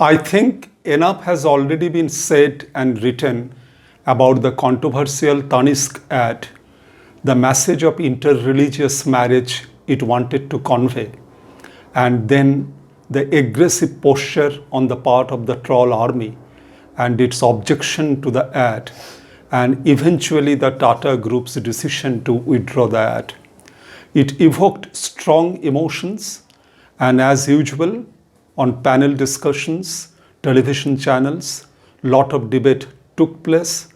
I think enough has already been said and written about the controversial Tanishq ad, the message of interreligious marriage it wanted to convey, and then the aggressive posture on the part of the troll army and its objection to the ad, and eventually the Tata Group's decision to withdraw the ad. It evoked strong emotions, and as usual, on panel discussions, television channels, lot of debate took place,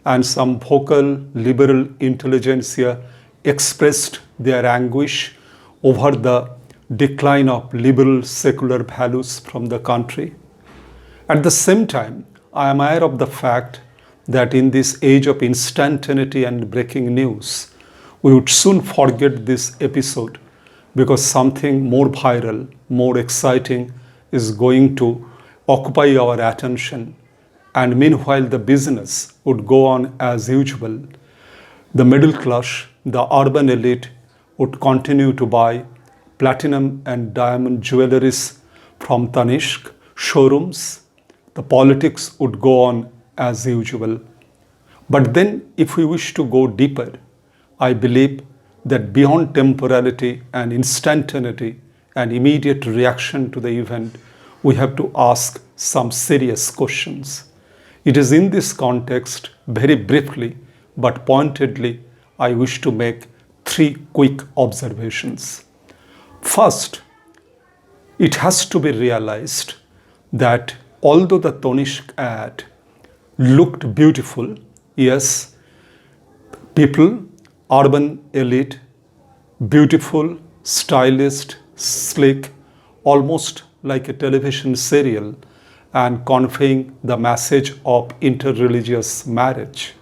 and some vocal liberal intelligentsia expressed their anguish over the decline of liberal secular values from the country. At the same time, I am aware of the fact that in this age of instantaneity and breaking news, we would soon forget this episode because something more viral, more exciting is going to occupy our attention, and meanwhile the business would go on as usual. The middle class, the urban elite would continue to buy platinum and diamond jewelries from Tanishq showrooms. The politics would go on as usual. But then, if we wish to go deeper, I believe that beyond temporality and instantaneity and immediate reaction to the event, we have to ask some serious questions. It is in this context, very briefly but pointedly, I wish to make three quick observations. First, it has to be realized that although the Tanishq ad looked beautiful, yes, people, urban elite, beautiful, stylish, slick, almost like a television serial, and conveying the message of interreligious marriage.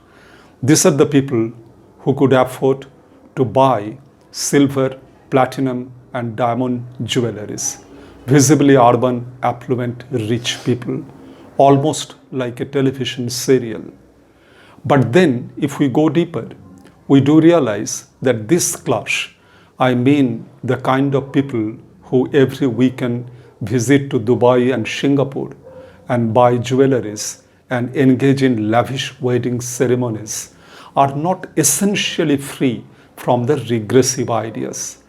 These are the people who could afford to buy silver, platinum, and diamond jewelries. Visibly urban, affluent, rich people, almost like a television serial. But then, if we go deeper, we do realize that this class, I mean the kind of people who every weekend visit to Dubai and Singapore and buy jewelries and engage in lavish wedding ceremonies, are not essentially free from the regressive ideas.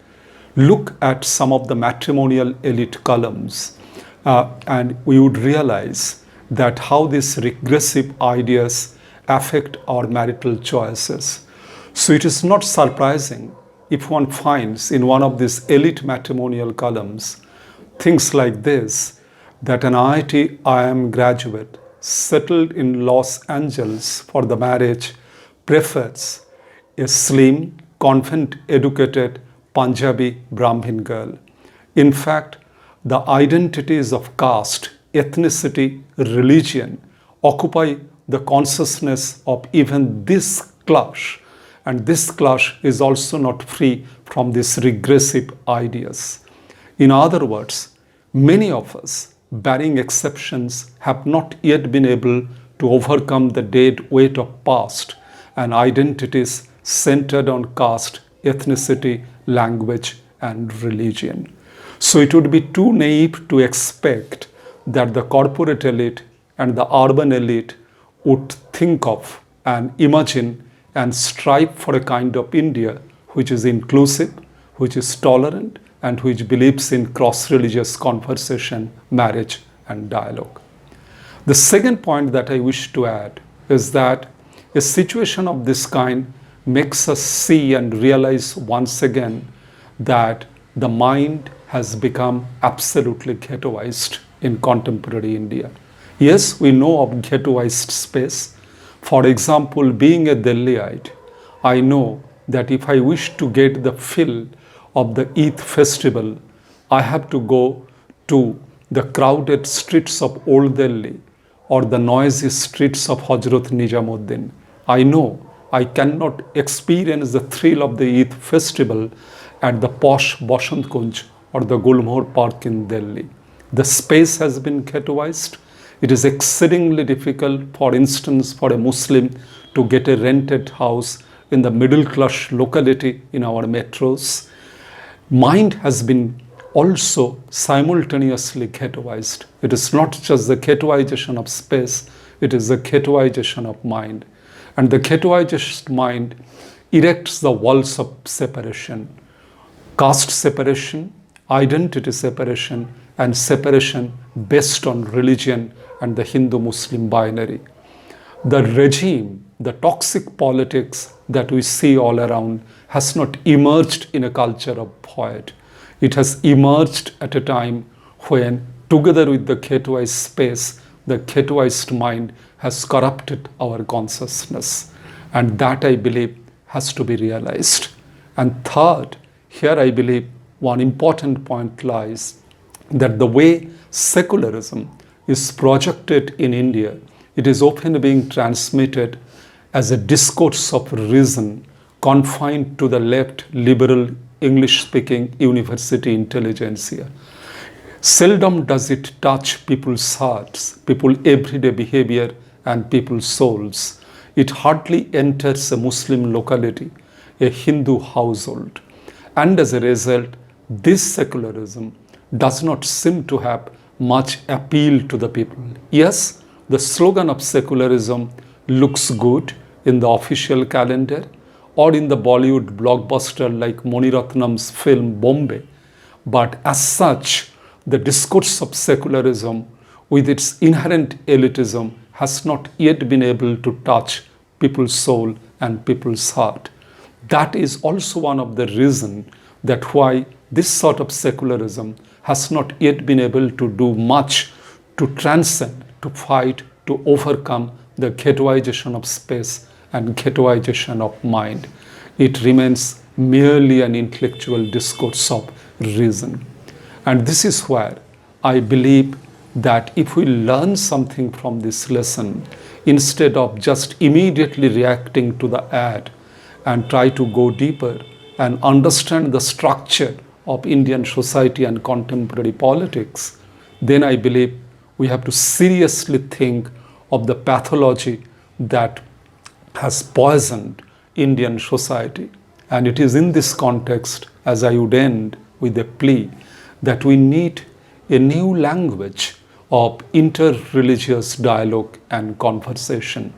Look at some of the matrimonial elite columns, and we would realize that how these regressive ideas affect our marital choices. So it is not surprising if one finds in one of these elite matrimonial columns things like this, that an IIT IIM graduate settled in Los Angeles for the marriage prefers a slim, convent-educated Punjabi Brahmin girl. In fact, the identities of caste, ethnicity, religion occupy the consciousness of even this class, and this class is also not free from these regressive ideas. In other words, many of us, barring exceptions, have not yet been able to overcome the dead weight of past and identities centered on caste, ethnicity, language, and religion. So it would be too naive to expect that the corporate elite and the urban elite would think of and imagine and strive for a kind of India which is inclusive, which is tolerant, and which believes in cross-religious conversation, marriage, and dialogue. The second point that I wish to add is that a situation of this kind makes us see and realize once again that the mind has become absolutely ghettoized in contemporary India. Yes, we know of ghettoized space. For example, being a Delhiite, I know that if I wish to get the feel of the Eid festival, I have to go to the crowded streets of Old Delhi or the noisy streets of Hazrat Nizamuddin. I know I cannot experience the thrill of the Eid festival at the posh Basant Kunj or the Gulmohar Park in Delhi. The space has been ghettoized. It is exceedingly difficult, for instance, for a Muslim to get a rented house in the middle class locality in our metros. Mind has been also simultaneously ghettoized. It is not just the ghettoization of space, it is the ghettoization of mind. And the ghettoized mind erects the walls of separation, caste separation, identity separation, and separation based on religion and the Hindu-Muslim binary. The regime, the toxic politics that we see all around has not emerged in a culture of void. It has emerged at a time when, together with the ghettoized space, the ghettoized mind has corrupted our consciousness. And that, I believe, has to be realized. And third, here I believe one important point lies that the way secularism is projected in India, it is often being transmitted as a discourse of reason confined to the left liberal English-speaking university intelligentsia. Seldom does it touch people's hearts, people's everyday behavior and people's souls. It hardly enters a Muslim locality, a Hindu household. And as a result, this secularism does not seem to have much appeal to the people. Yes, the slogan of secularism looks good in the official calendar or in the Bollywood blockbuster like Mani Ratnam's film Bombay. But as such, the discourse of secularism with its inherent elitism has not yet been able to touch people's soul and people's heart. That is also one of the reasons that why this sort of secularism has not yet been able to do much to transcend, to fight, to overcome the ghettoization of space and ghettoization of mind. It remains merely an intellectual discourse of reason. And this is where I believe that if we learn something from this lesson, instead of just immediately reacting to the ad and try to go deeper and understand the structure of Indian society and contemporary politics, then I believe we have to seriously think of the pathology that has poisoned Indian society. And it is in this context, as I would end with a plea, that we need a new language of inter-religious dialogue and conversation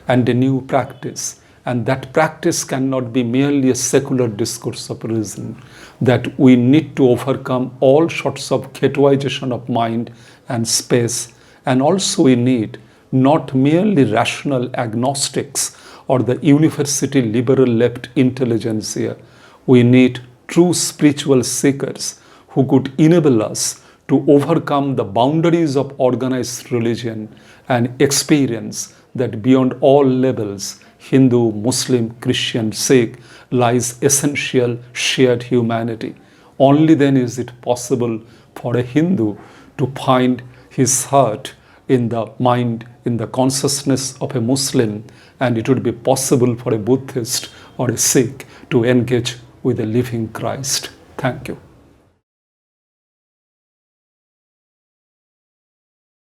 and a new practice. And that practice cannot be merely a secular discourse of reason, that we need to overcome all sorts of ghettoization of mind and space. And also we need not merely rational agnostics or the university liberal left intelligentsia. We need true spiritual seekers who could enable us to overcome the boundaries of organized religion and experience that beyond all levels, Hindu, Muslim, Christian, Sikh, lies essential shared humanity. Only then is it possible for a Hindu to find his heart in the mind, in the consciousness of a Muslim, and it would be possible for a Buddhist or a Sikh to engage with a living Christ. Thank you.